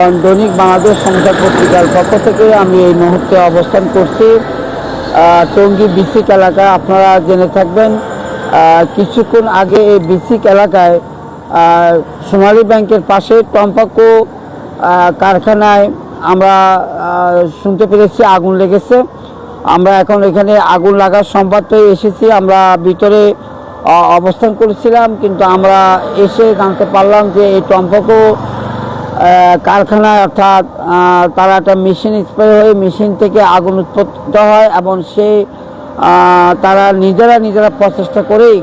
দৈনিক বাংলাদেশ সমাচার পত্রিকার পক্ষ থেকে আমি এই মুহূর্তে অবস্থান করছি টঙ্গী বিসিক এলাকায়। আপনারা জেনে থাকবেন কিছুক্ষণ আগে এই বিসিক এলাকায় সোনালী ব্যাংকের পাশে টম্পাকো কারখানায় আমরা শুনতে পেরেছি আগুন লেগেছে। আমরা এখন এখানে আগুন লাগার সংবাদ পেয়ে এসেছি। আমরা ভিতরে অবস্থান করেছিলাম, কিন্তু আমরা এসে জানতে পারলাম যে এই টম্পাকো কারখানায় অর্থাৎ তারা একটা মেশিন স্প্রে হয়ে মেশিন থেকে আগুন উৎপন্ন হয় এবং সেই তারা নিজেরা প্রচেষ্টা করেই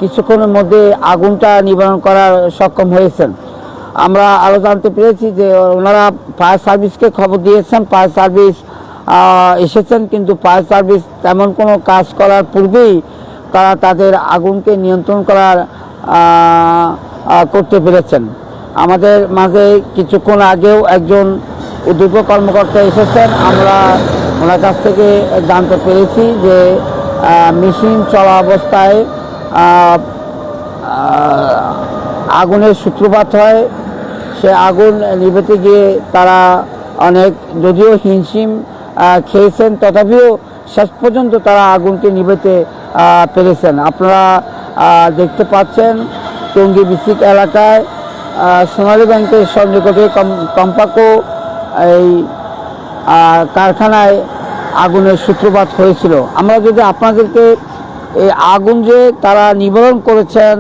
কিছুক্ষণের মধ্যে আগুনটা নিবারণ করার সক্ষম হয়েছেন। আমরা আরও জানতে পেরেছি যে ওনারা ফায়ার সার্ভিসকে খবর দিয়েছেন, ফায়ার সার্ভিস এসেছেন, কিন্তু ফায়ার সার্ভিস তেমন কোনো কাজ করার পূর্বেই তারা তাদের আগুনকে নিয়ন্ত্রণ করতে পেরেছেন। আমাদের মাঝে কিছুক্ষণ আগেও একজন উদ্যোগ কর্মকর্তা এসেছেন। আমরা ওনার কাছ থেকে জানতে পেরেছি যে মেশিন চলা অবস্থায় আগুনের সূত্রপাত হয়। সে আগুন নিভাতে গিয়ে তারা অনেক যদিও হিমশিম খেয়েছেন, তথাপিও শেষ পর্যন্ত তারা আগুনকে নিভাতে পেরেছেন। আপনারা দেখতে পাচ্ছেন টঙ্গী বিসিক এলাকায় সোনালী ব্যাংকের সন্নিকটে টম্পাকো এই কারখানায় আগুনের সূত্রপাত হয়েছিল। আমরা যদি আপনাদেরকে এই আগুন যে তারা নিবারণ করেছেন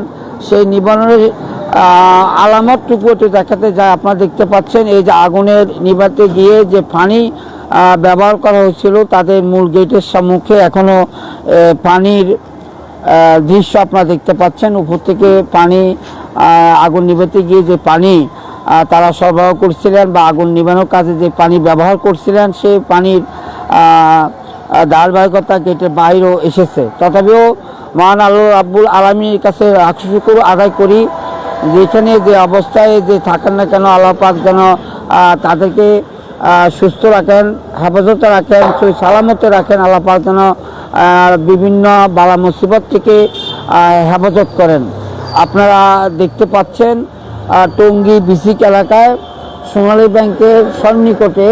সেই নিবারণের আলামতটুকু একটু দেখাতে যায়। আপনারা দেখতে পাচ্ছেন এই যে আগুনের নিভাতে গিয়ে যে পানি ব্যবহার করা হয়েছিল তাদের মূল গেটের সম্মুখে এখনও পানির দৃশ্য আপনারা দেখতে পাচ্ছেন। উপর থেকে পানি আগুন নিভাতে গিয়ে যে পানি তারা সরবরাহ করছিলেন বা আগুন নিভানোর কাজে যে পানি ব্যবহার করছিলেন সেই পানির ধারাবাহিকতা গেটের বাইরেও এসেছে। তথাপিও মহান আল্লাহ রাব্বুল আলামিনের কাছে শুকর আদায় করি যেখানে যে অবস্থায় যে থাকেন না কেন আল্লাহ পাক যেন তাদেরকে সুস্থ রাখেন, হেফাজতে রাখেন, সালামতে রাখেন। আল্লাহ পাক যেন বিভিন্ন বালা মুসিবত থেকে হেফাজত করেন। আপনারা দেখতে পাচ্ছেন টঙ্গী বিসিক এলাকায় সোনালী ব্যাংকের সন্নিকটে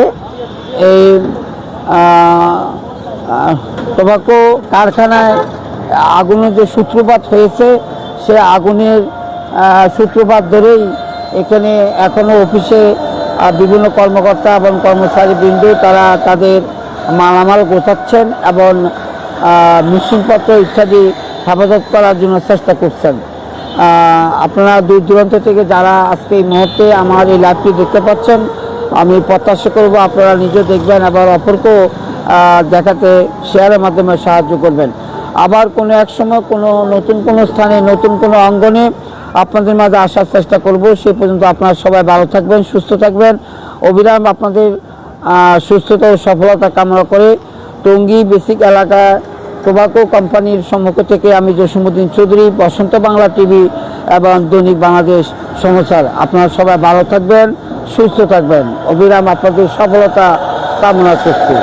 এই টোবাকো কারখানায় আগুনের যে সূত্রপাত হয়েছে সে আগুনের সূত্রপাত ধরেই এখানে এখনও অফিসে বিভিন্ন কর্মকর্তা এবং কর্মচারীবৃন্দ তারা তাদের মালামাল গোছাচ্ছেন এবং মেশিনপত্র ইত্যাদি হেফাজত করার জন্য চেষ্টা করছেন। আপনারা দূর দূরান্ত থেকে যারা আজকে এই মুহূর্তে আমার এই লাইভটি দেখতে পাচ্ছেন, আমি প্রত্যাশা করব আপনারা নিজে দেখবেন এবং অপরকেও দেখাতে শেয়ারের মাধ্যমে সাহায্য করবেন। আবার কোনো এক সময় কোনো নতুন কোনো স্থানে নতুন কোনো অঙ্গনে আপনাদের মাঝে আসার চেষ্টা করব। সে পর্যন্ত আপনারা সবাই ভালো থাকবেন, সুস্থ থাকবেন। অবিরাম আপনাদের সুস্থতা ও সফলতা কামনা করে টঙ্গী বেসিক এলাকায় টোবাকো কোম্পানির সম্মুখ থেকে আমি জসিমউদ্দিন চৌধুরী, বসন্ত বাংলা টিভি এবং দৈনিক বাংলাদেশ সমাচার। আপনারা সবাই ভালো থাকবেন, সুস্থ থাকবেন। অবিরাম আপনাদের সফলতা কামনা করছি।